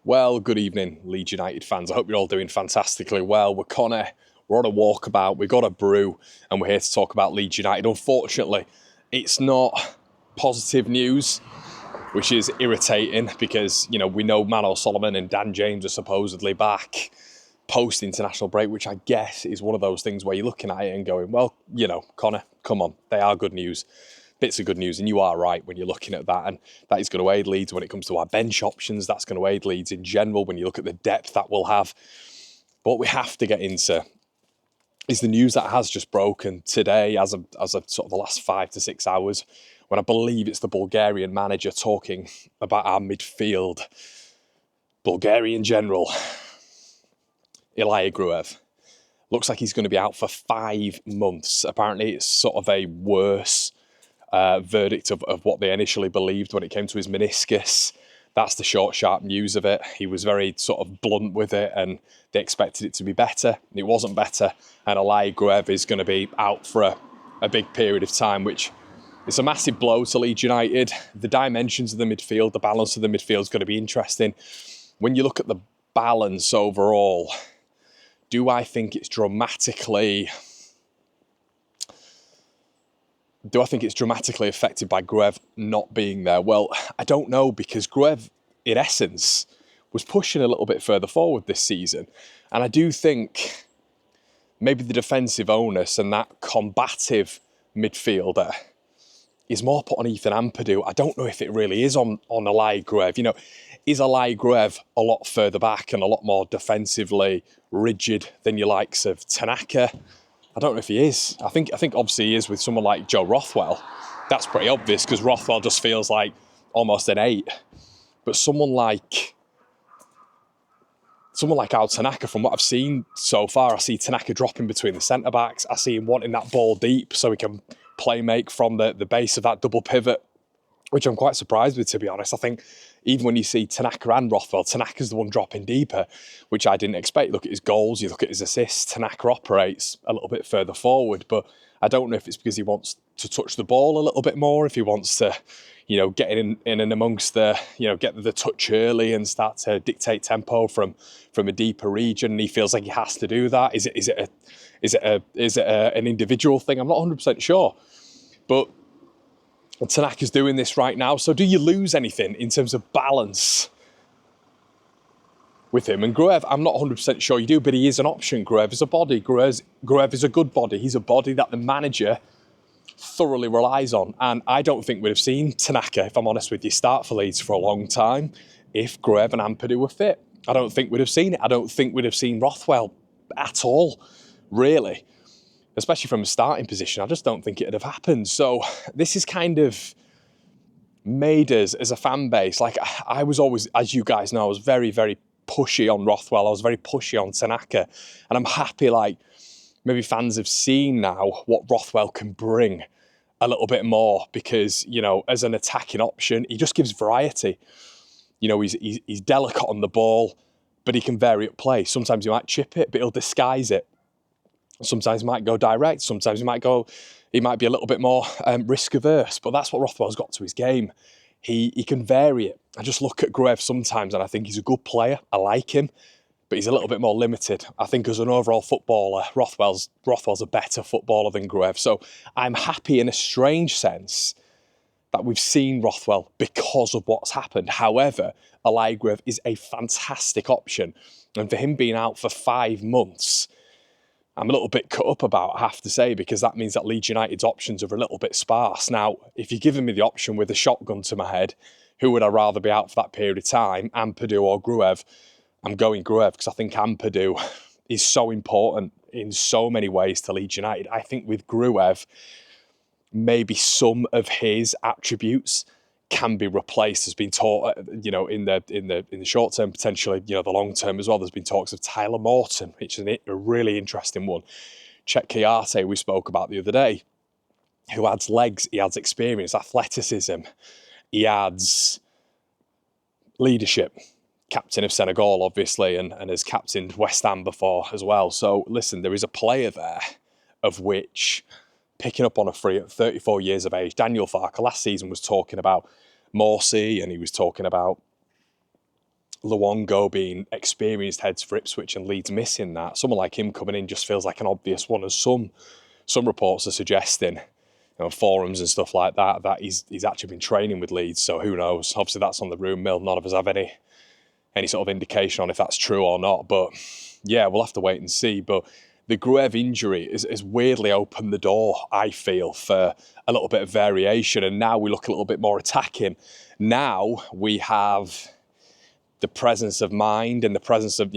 Well, good evening, Leeds United fans. I hope you're all doing fantastically well. We're Connor, we're on a walkabout, we've got a brew, and we're here to talk about Leeds United. Unfortunately, it's not positive news, which is irritating because, we know Manor Solomon and Dan James are supposedly back post-international break, which I guess is one of those things where you're looking at it and going, well, Connor, come on, they are good news. Bits of good news, and you are right when you're looking at that, and that is going to aid Leeds when it comes to our bench options. That's going to aid Leeds in general when you look at the depth that we'll have. But what we have to get into is the news that has just broken today, as of sort of the last 5 to 6 hours, when I believe it's the Bulgarian manager talking about our midfield. Bulgarian general Ilia Gruev looks like he's going to be out for 5 months. Apparently, it's sort of a worse verdict of what they initially believed when it came to his meniscus. That's the short, sharp news of it. He was very sort of blunt with it, and they expected it to be better. It wasn't better, and Ilia Gruev is going to be out for a big period of time, which is a massive blow to Leeds United. The dimensions of the midfield, the balance of the midfield is going to be interesting. When you look at the balance overall, do I think it's dramatically affected by Gruev not being there? Well, I don't know, because Gruev, in essence, was pushing a little bit further forward this season. And I do think maybe the defensive onus and that combative midfielder is more put on Ethan Ampadu. I don't know if it really is on Ilia Gruev. Is Ilia Gruev a lot further back and a lot more defensively rigid than your likes of Tanaka? I don't know if he is. I think obviously he is with someone like Joe Rothwell. That's pretty obvious, because Rothwell just feels like almost an 8. But someone like Al Tanaka, from what I've seen so far, I see Tanaka dropping between the centre-backs. I see him wanting that ball deep so he can play make from the base of that double pivot, which I'm quite surprised with, to be honest. I think even when you see Tanaka and Rothwell, Tanaka's the one dropping deeper, which I didn't expect. Look at his goals, you look at his assists, Tanaka operates a little bit further forward, but I don't know if it's because he wants to touch the ball a little bit more, if he wants to, get in and amongst the, get the touch early and start to dictate tempo from a deeper region, and he feels like he has to do that. Is it an individual thing? I'm not 100% sure, but Tanaka's doing this right now. So do you lose anything in terms of balance with him? And Gruev, I'm not 100% sure you do, but he is an option. Gruev is a body. Gruev is a good body. He's a body that the manager thoroughly relies on. And I don't think we'd have seen Tanaka, if I'm honest with you, start for Leeds for a long time if Gruev and Ampadu were fit. I don't think we'd have seen it. I don't think we'd have seen Rothwell at all, really. Especially from a starting position, I just don't think it'd have happened. So this is kind of made us, as a fan base, like I was always, as you guys know, I was very, very pushy on Rothwell. I was very pushy on Tanaka. And I'm happy, maybe fans have seen now what Rothwell can bring a little bit more, because, as an attacking option, he just gives variety. He's delicate on the ball, but he can vary up play. Sometimes he might chip it, but he'll disguise it. Sometimes he might go direct. Sometimes he might be a little bit more risk averse. But that's what Rothwell's got to his game. He can vary it. I just look at Gruev sometimes and I think he's a good player. I like him, but he's a little bit more limited. I think as an overall footballer, Rothwell's a better footballer than Gruev. So I'm happy in a strange sense that we've seen Rothwell because of what's happened. However, Ilia Gruev is a fantastic option. And for him being out for 5 months, I'm a little bit cut up about, I have to say, because that means that Leeds United's options are a little bit sparse. Now, if you're giving me the option with a shotgun to my head, who would I rather be out for that period of time, Ampadu or Gruev? I'm going Gruev, because I think Ampadu is so important in so many ways to Leeds United. I think with Gruev, maybe some of his attributes can be replaced. There's been talk, in the short term, potentially, the long term as well. There's been talks of Tyler Morton, which is a really interesting one. Czech Kouyaté, we spoke about the other day, who adds legs, he adds experience, athleticism, he adds leadership. Captain of Senegal, obviously, and has captained West Ham before as well. So listen, there is a player there of which, picking up on a free at 34 years of age, Daniel Farke last season was talking about Morsey, and he was talking about Luongo being experienced heads for Ipswich and Leeds missing that, someone like him coming in just feels like an obvious one, as some reports are suggesting, forums and stuff like that, that he's actually been training with Leeds. So who knows? Obviously that's on the rumour mill. None of us have any sort of indication on if that's true or not. But yeah, we'll have to wait and see. But the Gruev injury has weirdly opened the door, I feel, for a little bit of variation. And now we look a little bit more attacking. Now we have the presence of mind and the presence of,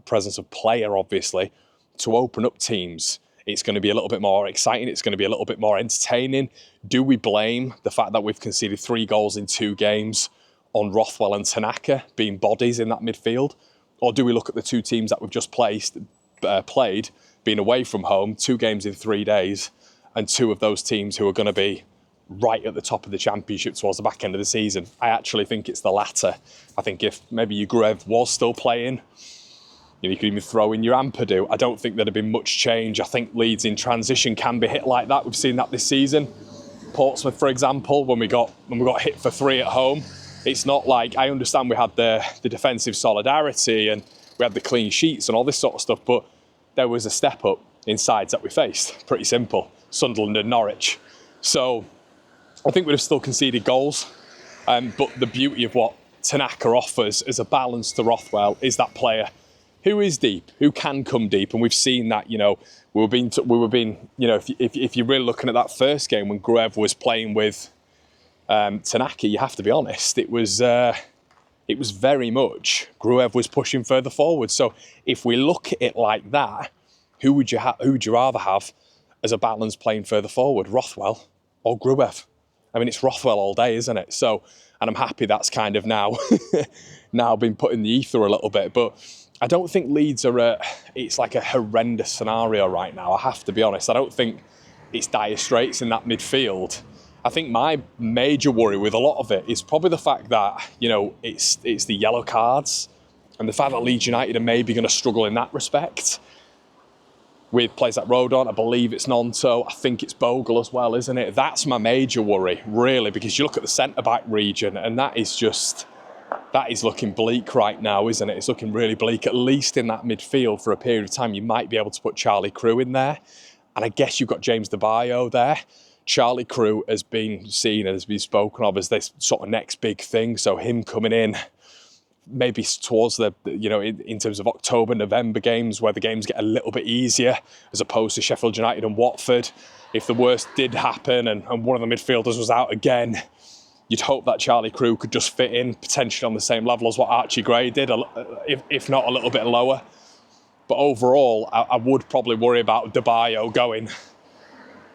presence of player, obviously, to open up teams. It's going to be a little bit more exciting. It's going to be a little bit more entertaining. Do we blame the fact that we've conceded 3 goals in 2 games on Rothwell and Tanaka being bodies in that midfield? Or do we look at the 2 teams that we've just played, being away from home, 2 games in 3 days, and 2 of those teams who are going to be right at the top of the championship towards the back end of the season? I actually think it's the latter. I think if maybe Gruev was still playing, you could even throw in your Ampadu. I don't think there'd have been much change. I think Leeds in transition can be hit like that. We've seen that this season. Portsmouth, for example, when we got hit for 3 at home, it's not like, I understand we had the defensive solidarity and we had the clean sheets and all this sort of stuff, but there was a step up in sides that we faced. Pretty simple. Sunderland and Norwich. So I think we'd have still conceded goals. But the beauty of what Tanaka offers as a balance to Rothwell is that player who is deep, who can come deep. And we've seen that, we were being, if you're really looking at that first game when Gruev was playing with Tanaka, you have to be honest, it was very much Gruev was pushing further forward. So if we look at it like that, who would you rather have as a balance playing further forward, Rothwell or Gruev? I mean, it's Rothwell all day, isn't it? So, and I'm happy that's kind of now been put in the ether a little bit. But I don't think Leeds it's like a horrendous scenario right now, I have to be honest. I don't think it's dire straits in that midfield. I think my major worry with a lot of it is probably the fact that, it's the yellow cards and the fact that Leeds United are maybe going to struggle in that respect. With players like Rodon, I believe it's Nonto, I think it's Bogle as well, isn't it? That's my major worry, really, because you look at the centre-back region and that is looking bleak right now, isn't it? It's looking really bleak, at least in that midfield for a period of time. You might be able to put Charlie Crew in there. And I guess you've got James DeBayo there. Charlie Crew has been seen and has been spoken of as this sort of next big thing. So him coming in, maybe towards the, in terms of October, November games where the games get a little bit easier as opposed to Sheffield United and Watford. If the worst did happen and one of the midfielders was out again, you'd hope that Charlie Crew could just fit in potentially on the same level as what Archie Gray did, if not a little bit lower. But overall, I would probably worry about DeBayo going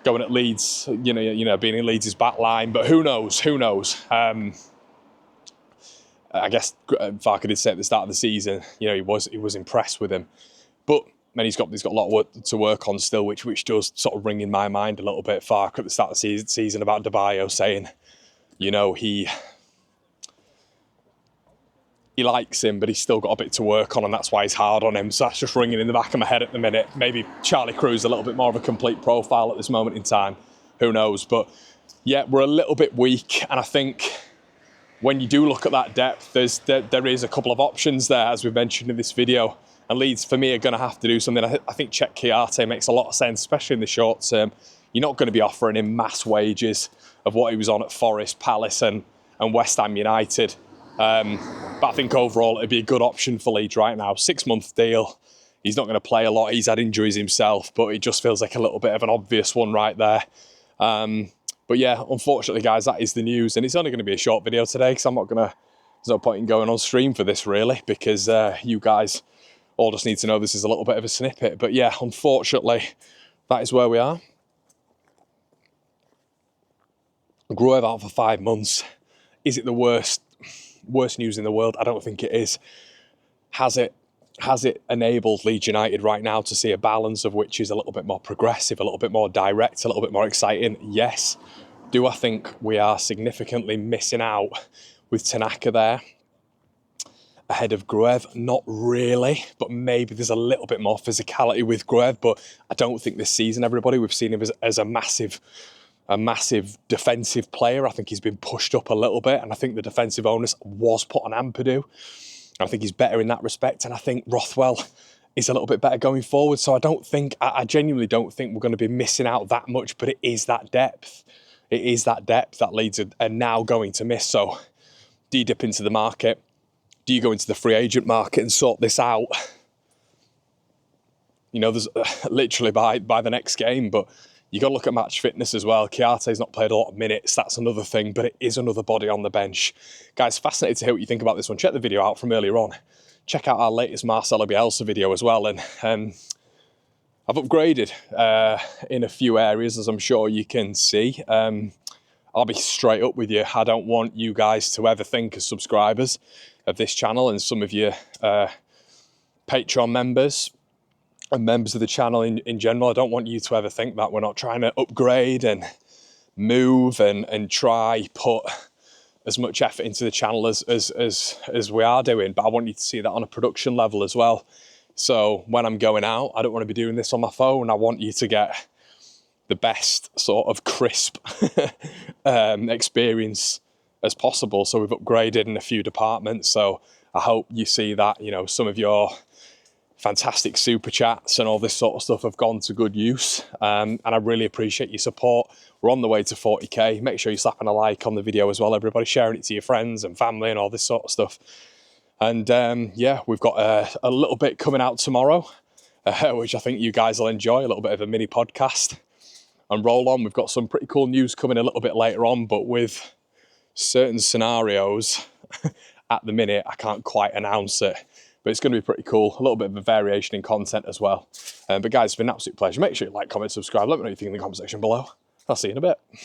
at Leeds, being in Leeds' back line. But who knows? I guess Farke did say at the start of the season, he was impressed with him. But then he's got a lot of work to work on still, which does sort of ring in my mind a little bit. Farke at the start of the season about DeBayo saying, he likes him, but he's still got a bit to work on, and that's why he's hard on him. So that's just ringing in the back of my head at the minute. Maybe Charlie Crew's a little bit more of a complete profile at this moment in time. Who knows? But yeah, we're a little bit weak, and I think when you do look at that depth, there is a couple of options there, as we've mentioned in this video. And Leeds, for me, are going to have to do something. I think Czech Kiarte makes a lot of sense, especially in the short term. You're not going to be offering him mass wages of what he was on at Forest, Palace and West Ham United. But I think overall it'd be a good option for Leeds right now. 6-month deal. He's not going to play a lot. He's had injuries himself, but it just feels like a little bit of an obvious one right there. But yeah, unfortunately, guys, that is the news. And it's only going to be a short video today because there's no point in going on stream for this really, because you guys all just need to know this is a little bit of a snippet. But yeah, unfortunately, that is where we are. Gruev out for 5 months. Is it the worst news in the world? I don't think it is. Has it enabled Leeds United right now to see a balance of which is a little bit more progressive, a little bit more direct, a little bit more exciting? Yes. Do I think we are significantly missing out with Tanaka there ahead of Gruev? Not really, but maybe there's a little bit more physicality with Gruev, but I don't think this season, everybody, we've seen him as a massive defensive player. I think he's been pushed up a little bit, and I think the defensive onus was put on Ampadu. I think he's better in that respect, and I think Rothwell is a little bit better going forward. So I genuinely don't think we're going to be missing out that much, but it is that depth. It is that depth that Leeds are now going to miss. So do you dip into the market? Do you go into the free agent market and sort this out? You know, there's literally by the next game, but you got to look at match fitness as well. Kiarte's not played a lot of minutes. That's another thing, but it is another body on the bench. Guys, fascinated to hear what you think about this one. Check the video out from earlier on. Check out our latest Marcelo Bielsa video as well. And I've upgraded in a few areas, as I'm sure you can see. I'll be straight up with you. I don't want you guys to ever think, as subscribers of this channel and some of your Patreon members and members of the channel in general, I don't want you to ever think that we're not trying to upgrade and move and try put as much effort into the channel as we are doing. But I want you to see that on a production level as well. So when I'm going out, I don't want to be doing this on my phone. I want you to get the best sort of crisp experience as possible. So we've upgraded in a few departments. So I hope you see that, you know, some of your fantastic super chats and all this sort of stuff have gone to good use. And I really appreciate your support. We're on the way to 40k. Make sure you're slapping a like on the video as well, everybody. Sharing it to your friends and family and all this sort of stuff. And yeah, we've got a little bit coming out tomorrow, which I think you guys will enjoy, a little bit of a mini podcast. And roll on, we've got some pretty cool news coming a little bit later on, but with certain scenarios at the minute, I can't quite announce it. But it's going to be pretty cool. A little bit of a variation in content as well. But guys, it's been an absolute pleasure. Make sure you like, comment, subscribe. Let me know what you think in the comment section below. I'll see you in a bit.